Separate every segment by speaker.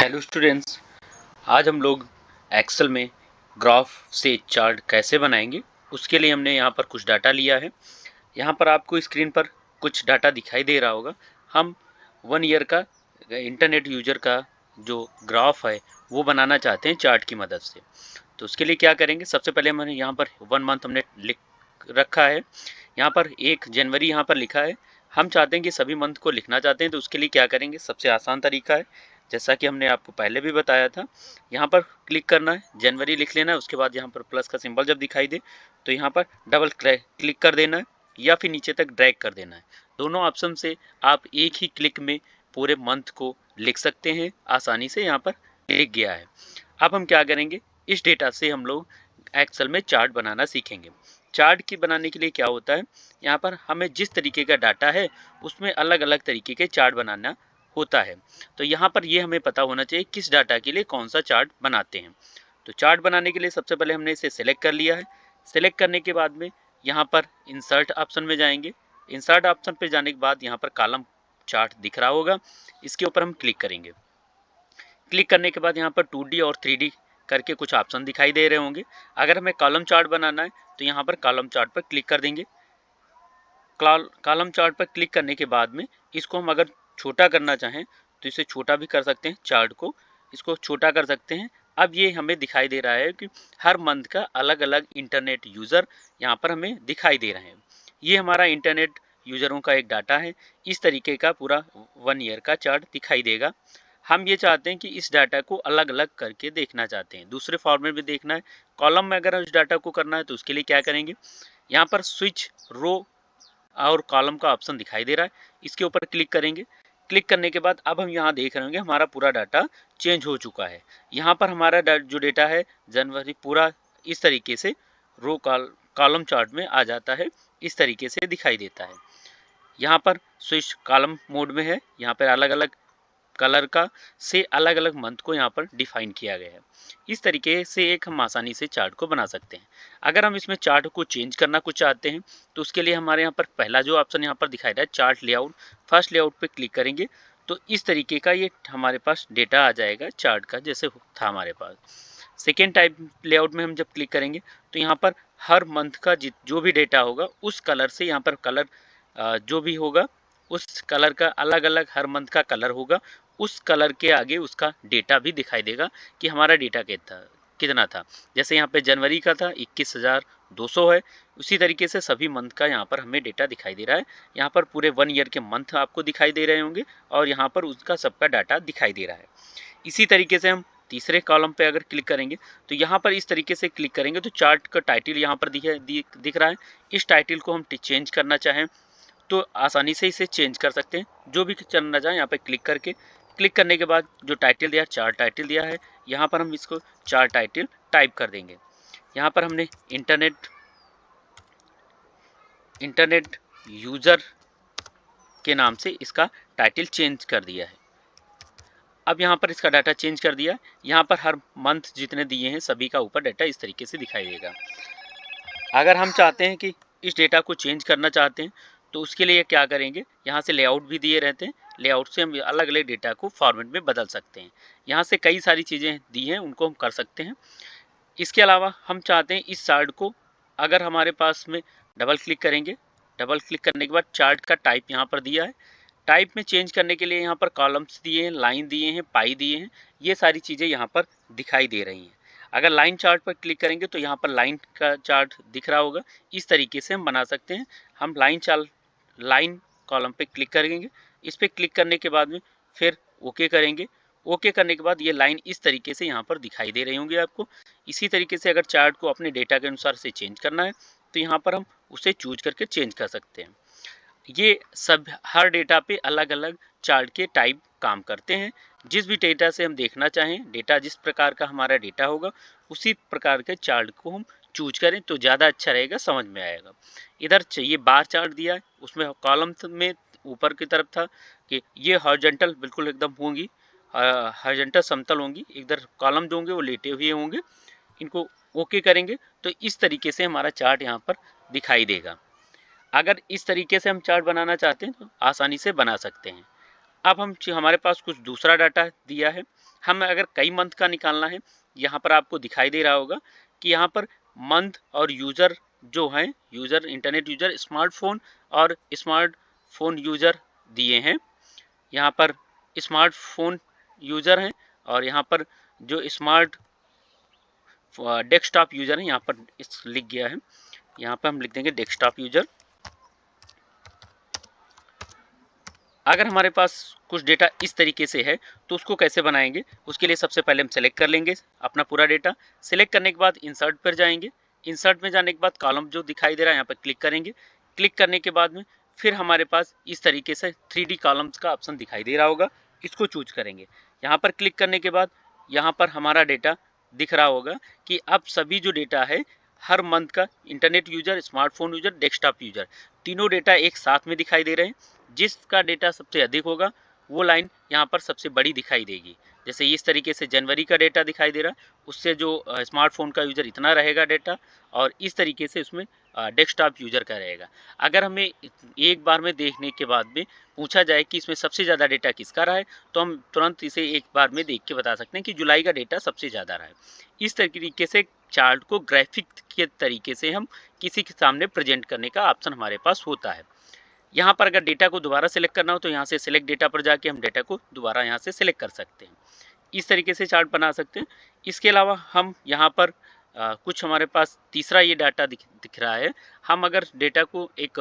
Speaker 1: Hello students. आज हम लोग एक्सेल में ग्राफ से चार्ट कैसे बनाएंगे उसके लिए हमने यहाँ पर कुछ डाटा लिया है। यहाँ पर आपको स्क्रीन पर कुछ डाटा दिखाई दे रहा होगा। हम 1 ईयर का इंटरनेट यूजर का जो ग्राफ है वो बनाना चाहते हैं चार्ट की मदद से। तो उसके लिए क्या करेंगे, सबसे पहले हमने यहाँ पर 1 मंथ हमने लिख रखा है। यहाँ पर 1 जनवरी यहाँ पर लिखा है। हम चाहते हैं कि सभी मंथ को लिखना चाहते हैं, तो उसके लिए क्या करेंगे, सबसे आसान तरीका है जैसा कि हमने आपको पहले भी बताया था। यहाँ पर क्लिक करना है, जनवरी लिख लेना है। उसके बाद यहाँ पर प्लस का सिंबल जब दिखाई दे तो यहाँ पर डबल क्लिक कर देना है या फिर नीचे तक ड्रैग कर देना है। दोनों ऑप्शन से आप एक ही क्लिक में पूरे मंथ को लिख सकते हैं। आसानी से यहाँ पर लिख गया है। अब हम क्या करेंगे, इस डेटा से हम लोग एक्सेल में चार्ट बनाना सीखेंगे। चार्ट की बनाने के लिए क्या होता है, यहाँ पर हमें जिस तरीके का डाटा है उसमें अलग अलग तरीके के चार्ट बनाना होता है। तो यहाँ पर ये हमें पता होना चाहिए किस डाटा के लिए कौन सा चार्ट बनाते हैं। तो चार्ट बनाने के लिए सबसे पहले हमने इसे सिलेक्ट कर लिया है। सिलेक्ट करने के बाद में यहाँ पर इंसर्ट ऑप्शन में जाएंगे। इंसर्ट ऑप्शन पर जाने के बाद यहाँ पर कॉलम चार्ट दिख रहा होगा, इसके ऊपर हम क्लिक करेंगे। क्लिक करने के बाद यहाँ पर 2D और 3D करके कुछ ऑप्शन दिखाई दे रहे होंगे। अगर हमें कॉलम चार्ट बनाना है तो यहाँ पर कॉलम चार्ट पर क्लिक कर देंगे। कॉलम चार्ट पर क्लिक करने के बाद में इसको हम अगर छोटा करना चाहें तो इसे छोटा भी कर सकते हैं, चार्ट को इसको छोटा कर सकते हैं। अब ये हमें दिखाई दे रहा है कि हर मंथ का अलग अलग इंटरनेट यूज़र यहाँ पर हमें दिखाई दे रहे हैं। ये हमारा इंटरनेट यूज़रों का एक डाटा है। इस तरीके का पूरा 1 ईयर का चार्ट दिखाई देगा। हम ये चाहते हैं कि इस डाटा को अलग अलग करके देखना चाहते हैं, दूसरे फॉर्मेट में देखना है। कॉलम में अगर इस डाटा को करना है तो उसके लिए क्या करेंगे, यहाँ पर स्विच रो और कॉलम का ऑप्शन दिखाई दे रहा है, इसके ऊपर क्लिक करेंगे। क्लिक करने के बाद अब हम यहाँ देख रहे होंगे हमारा पूरा डाटा चेंज हो चुका है। यहाँ पर हमारा जो डेटा है जनवरी पूरा इस तरीके से रो कॉलम चार्ट में आ जाता है, इस तरीके से दिखाई देता है। यहाँ पर स्विच कॉलम मोड में है, यहाँ पर अलग अलग कलर का से अलग अलग मंथ को यहाँ पर डिफाइन किया गया है। इस तरीके से एक हम आसानी से चार्ट को बना सकते हैं। अगर हम इसमें चार्ट को चेंज करना कुछ चाहते हैं तो उसके लिए हमारे यहाँ पर पहला जो ऑप्शन यहाँ पर दिखाई रहा है चार्ट लेआउट, फर्स्ट लेआउट पे क्लिक करेंगे तो इस तरीके का ये हमारे पास डेटा आ जाएगा चार्ट का जैसे था हमारे पास। सेकेंड टाइप लेआउट में हम जब क्लिक करेंगे तो यहाँ पर हर मंथ का जो भी डेटा होगा उस कलर से यहाँ पर कलर जो भी होगा उस कलर का अलग अलग हर मंथ का कलर होगा, उस कलर के आगे उसका डेटा भी दिखाई देगा कि हमारा डेटा कितना था। जैसे यहाँ पे जनवरी का था 21,200 है, उसी तरीके से सभी मंथ का यहाँ पर हमें डेटा दिखाई दे रहा है। यहाँ पर पूरे 1 ईयर के मंथ आपको दिखाई दे रहे होंगे और यहाँ पर उसका सबका डाटा दिखाई दे रहा है। इसी तरीके से हम तीसरे कॉलम पे अगर क्लिक करेंगे तो यहाँ पर इस तरीके से क्लिक करेंगे तो चार्ट का टाइटल यहाँ पर दिख रहा है। इस टाइटल को हम चेंज करना चाहें तो आसानी से इसे चेंज कर सकते हैं। जो भी करना चाहें यहाँ पे क्लिक करके, क्लिक करने के बाद जो टाइटल दिया चार्ट टाइटल दिया है यहाँ पर हम इसको चार्ट टाइटल टाइप कर देंगे। यहाँ पर हमने इंटरनेट यूज़र के नाम से इसका टाइटल चेंज कर दिया है। अब यहाँ पर इसका डाटा चेंज कर दिया। यहाँ पर हर मंथ जितने दिए हैं सभी का ऊपर डाटा इस तरीके से दिखाई देगा। अगर हम चाहते हैं कि इस डेटा को चेंज करना चाहते हैं तो उसके लिए क्या करेंगे, यहाँ से लेआउट भी दिए रहते हैं, लेआउट से हम अलग अलग डेटा को फॉर्मेट में बदल सकते हैं। यहाँ से कई सारी चीज़ें दी हैं उनको हम कर सकते हैं। इसके अलावा हम चाहते हैं इस चार्ट को, अगर हमारे पास में डबल क्लिक करेंगे, डबल क्लिक करने के बाद चार्ट का टाइप यहाँ पर दिया है। टाइप में चेंज करने के लिए यहाँ पर कॉलम्स दिए हैं, लाइन दिए हैं, पाई दिए हैं, ये सारी चीज़ें यहाँ पर दिखाई दे रही हैं। अगर लाइन चार्ट पर क्लिक करेंगे तो यहाँ पर लाइन का चार्ट दिख रहा होगा, इस तरीके से हम बना सकते हैं। हम लाइन कॉलम पे क्लिक करेंगे, इस पर क्लिक करने के बाद में फिर ओके करेंगे। ओके करने के बाद ये लाइन इस तरीके से यहाँ पर दिखाई दे रही होंगी आपको। इसी तरीके से अगर चार्ट को अपने डेटा के अनुसार से चेंज करना है तो यहाँ पर हम उसे चूज करके चेंज कर सकते हैं। ये सब हर डेटा पे अलग अलग चार्ट के टाइप काम करते हैं। जिस भी डेटा से हम देखना चाहें, डेटा जिस प्रकार का हमारा डेटा होगा उसी प्रकार के चार्ट को हम चूज करें तो ज़्यादा अच्छा रहेगा, समझ में आएगा। इधर चाहिए बार चार्ट दिया है, उसमें कॉलम में ऊपर की तरफ था कि ये हॉरिजॉन्टल बिल्कुल एकदम होंगी, हॉरिजॉन्टल समतल होंगी। इधर कॉलम जो होंगे वो लेटे हुए होंगे। इनको ओके करेंगे तो इस तरीके से हमारा चार्ट यहाँ पर दिखाई देगा। अगर इस तरीके से हम चार्ट बनाना चाहते हैं तो आसानी से बना सकते हैं। अब हमारे पास कुछ दूसरा डाटा दिया है, हम अगर कई मंथ का निकालना है, यहाँ पर आपको दिखाई दे रहा होगा कि यहाँ पर मंथ और यूज़र जो हैं, यूज़र इंटरनेट यूज़र स्मार्टफोन और स्मार्टफोन यूज़र दिए हैं। यहाँ पर स्मार्टफोन यूज़र हैं और यहाँ पर जो स्मार्ट डेस्कटॉप यूज़र हैं, यहाँ पर इस लिख गया है, यहाँ पर हम लिख देंगे डेस्कटॉप यूज़र। अगर हमारे पास कुछ डेटा इस तरीके से है तो उसको कैसे बनाएंगे, उसके लिए सबसे पहले हम सेलेक्ट कर लेंगे अपना पूरा डेटा। सेलेक्ट करने के बाद इंसर्ट पर जाएंगे। इंसर्ट में जाने के बाद कॉलम जो दिखाई दे रहा है यहाँ पर क्लिक करेंगे। क्लिक करने के बाद में फिर हमारे पास इस तरीके से 3D कॉलम्स का ऑप्शन दिखाई दे रहा होगा, इसको चूज करेंगे। यहाँ पर क्लिक करने के बाद यहाँ पर हमारा डेटा दिख रहा होगा कि अब सभी जो डेटा है हर मंथ का internet user, smartphone user, desktop user, तीनों डेटा एक साथ में दिखाई दे रहे हैं। जिसका डेटा सबसे अधिक होगा वो लाइन यहाँ पर सबसे बड़ी दिखाई देगी। जैसे इस तरीके से जनवरी का डेटा दिखाई दे रहा है, उससे जो स्मार्टफोन का यूज़र इतना रहेगा डेटा, और इस तरीके से उसमें डेस्कटॉप यूज़र का रहेगा। अगर हमें एक बार में देखने के बाद में पूछा जाए कि इसमें सबसे ज़्यादा डेटा किसका रहा है, तो हम तुरंत इसे एक बार में देख के बता सकते हैं कि जुलाई का डेटा सबसे ज़्यादा रहा है। इस तरीके से चार्ट को ग्राफिक के तरीके से हम किसी के सामने प्रेजेंट करने का ऑप्शन हमारे पास होता है। यहाँ पर अगर डेटा को दोबारा सेलेक्ट करना हो तो यहाँ से सिलेक्ट डेटा पर जाके हम डेटा को दोबारा यहाँ से सिलेक्ट कर सकते हैं। इस तरीके से चार्ट बना सकते हैं। इसके अलावा हम यहाँ पर कुछ हमारे पास तीसरा ये डाटा दिख रहा है। हम अगर डेटा को एक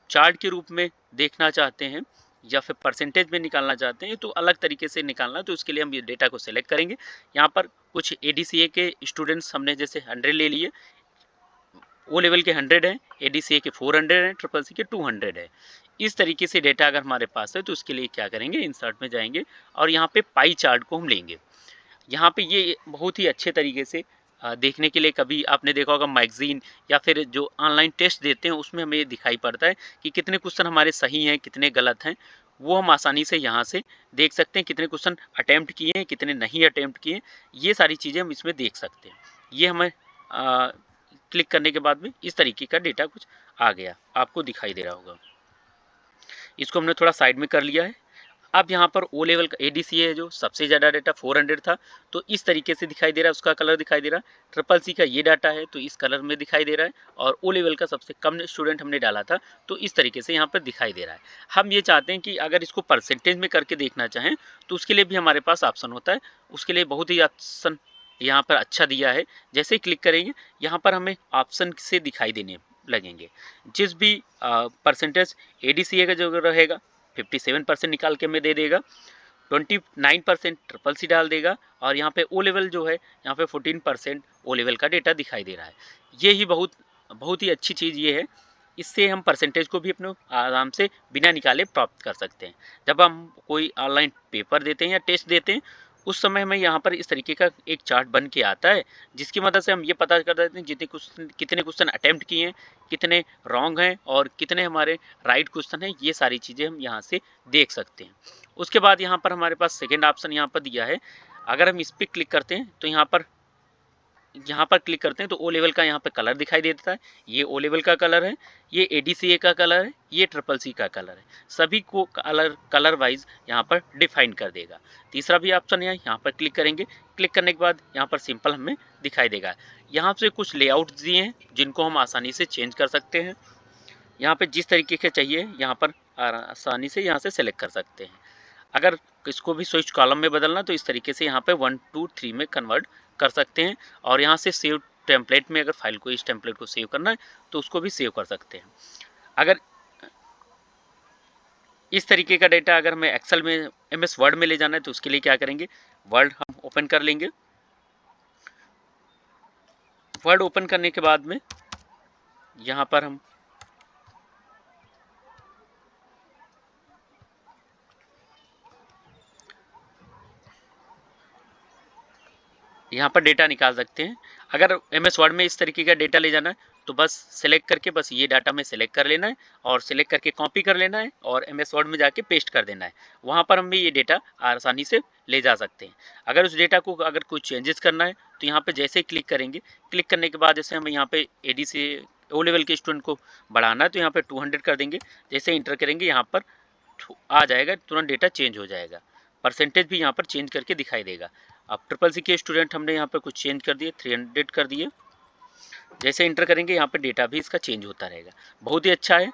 Speaker 1: चार्ट के रूप में देखना चाहते हैं या फिर परसेंटेज में निकालना चाहते हैं तो अलग तरीके से निकालना, तो उसके लिए हम ये डेटा को सेलेक्ट करेंगे। यहाँ पर कुछ ADCA के स्टूडेंट्स हमने जैसे 100 ले लिए, ओ लेवल के 100 है, ADCA के 400 है, CCC के 200 है। इस तरीके से डेटा अगर हमारे पास है तो उसके लिए क्या करेंगे, इंसर्ट में जाएंगे और यहाँ पे पाई चार्ट को हम लेंगे। यहाँ पे ये बहुत ही अच्छे तरीके से देखने के लिए, कभी आपने देखा होगा मैगजीन या फिर जो ऑनलाइन टेस्ट देते हैं उसमें हमें दिखाई पड़ता है कि कितने क्वेश्चन हमारे सही हैं, कितने गलत हैं। वो हम आसानी से यहाँ से देख सकते हैं, कितने क्वेश्चन अटैम्प्ट किए हैं, कितने नहीं अटैम्प्ट किए, ये सारी चीज़ें हम इसमें देख सकते हैं। ये हमें क्लिक करने के बाद में इस तरीके का डेटा कुछ आ गया, आपको दिखाई दे रहा होगा। इसको हमने थोड़ा साइड में कर लिया है। अब यहाँ पर ओ लेवल का ADCA है जो सबसे ज़्यादा डाटा 400 था, तो इस तरीके से दिखाई दे रहा है, उसका कलर दिखाई दे रहा है। CCC का ये डाटा है तो इस कलर में दिखाई दे रहा है, और ओ लेवल का सबसे कम स्टूडेंट हमने डाला था तो इस तरीके से यहाँ पर दिखाई दे रहा है। हम ये चाहते हैं कि अगर इसको परसेंटेज में करके देखना चाहें तो उसके लिए भी हमारे पास ऑप्शन होता है। उसके लिए बहुत ही ऑप्शन यहाँ पर अच्छा दिया है। जैसे ही क्लिक करेंगे यहाँ पर हमें ऑप्शन से दिखाई देने लगेंगे। जिस भी परसेंटेज ADCA का जो रहेगा 57% निकाल के हमें दे देगा, 29% CCC डाल देगा, और यहाँ पे ओ लेवल जो है यहाँ पे 14% ओ लेवल का डेटा दिखाई दे रहा है। ये ही बहुत ही अच्छी चीज़ ये है। इससे हम परसेंटेज को भी अपने आराम से बिना निकाले प्राप्त कर सकते हैं। जब हम कोई ऑनलाइन पेपर देते हैं या टेस्ट देते हैं उस समय हमें यहाँ पर इस तरीके का एक चार्ट बन के आता है, जिसकी मदद से हम ये पता कर देते हैं कितने क्वेश्चन अटैम्प्ट किए हैं, कितने रॉन्ग हैं और कितने हमारे राइट क्वेश्चन हैं। ये सारी चीज़ें हम यहाँ से देख सकते हैं। उसके बाद यहाँ पर हमारे पास सेकेंड ऑप्शन यहाँ पर दिया है। अगर हम इस पर क्लिक करते हैं तो यहाँ पर क्लिक करते हैं तो ओ लेवल का यहाँ पे कलर दिखाई देता है। ये ओ लेवल का कलर है, ये ADCA का कलर है, ये CCC का कलर है। सभी को कलर वाइज यहाँ पर डिफाइन कर देगा। तीसरा भी ऑप्शन है, यहाँ पर क्लिक करेंगे। क्लिक करने के बाद यहाँ पर सिंपल हमें दिखाई देगा। यहाँ से कुछ लेआउट दिए हैं जिनको हम आसानी से चेंज कर सकते हैं। यहाँ पे जिस तरीके के चाहिए यहाँ पर आसानी से यहाँ से सेलेक्ट कर सकते हैं। अगर इसको भी स्विच कॉलम में बदलना तो इस तरीके से यहाँ पे 1 2 3 में कन्वर्ट कर सकते हैं, और यहाँ से सेव टेम्पलेट में अगर फाइल को, इस टेम्पलेट को सेव करना है तो उसको भी सेव कर सकते हैं। अगर इस तरीके का डेटा अगर हमें एक्सेल में MS वर्ड में ले जाना है तो उसके लिए क्या करेंगे, वर्ड हम ओपन कर लेंगे। वर्ड ओपन करने के बाद में यहाँ पर हम यहाँ पर डेटा निकाल सकते हैं। अगर MS वर्ड में इस तरीके का डेटा ले जाना है तो बस सेलेक्ट करके बस ये डाटा में सेलेक्ट कर लेना है और सेलेक्ट करके कॉपी कर लेना है और MS वर्ड में जाके पेस्ट कर देना है। वहाँ पर हम भी ये डेटा आसानी से ले जा सकते हैं। अगर उस डेटा को अगर कुछ चेंजेस करना है तो यहाँ पे जैसे ही क्लिक करेंगे, क्लिक करने के बाद जैसे हमें यहाँ पे ADCA ओ लेवल के स्टूडेंट को बढ़ाना है तो यहाँ पे 200 कर देंगे। जैसे इंटर करेंगे यहाँ पर आ जाएगा, तुरंत डेटा चेंज हो जाएगा। परसेंटेज भी यहाँ पर चेंज करके दिखाई देगा। अब CCC के स्टूडेंट हमने यहाँ पर कुछ चेंज कर दिए, 300 कर दिए। जैसे इंटर करेंगे यहाँ पर डेटा भी इसका चेंज होता रहेगा। बहुत ही अच्छा है।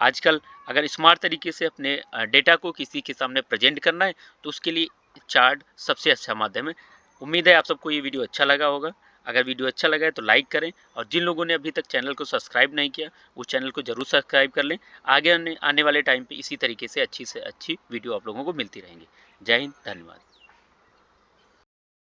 Speaker 1: आजकल अगर स्मार्ट तरीके से अपने डेटा को किसी के सामने प्रेजेंट करना है तो उसके लिए चार्ट सबसे अच्छा माध्यम है। उम्मीद है आप सबको ये वीडियो अच्छा लगा होगा। अगर वीडियो अच्छा लगा है तो लाइक करें, और जिन लोगों ने अभी तक चैनल को सब्सक्राइब नहीं किया उस चैनल को जरूर सब्सक्राइब कर लें। आगे आने वाले टाइम पे इसी तरीके से अच्छी वीडियो आप लोगों को मिलती रहेंगी। जय हिंद, धन्यवाद।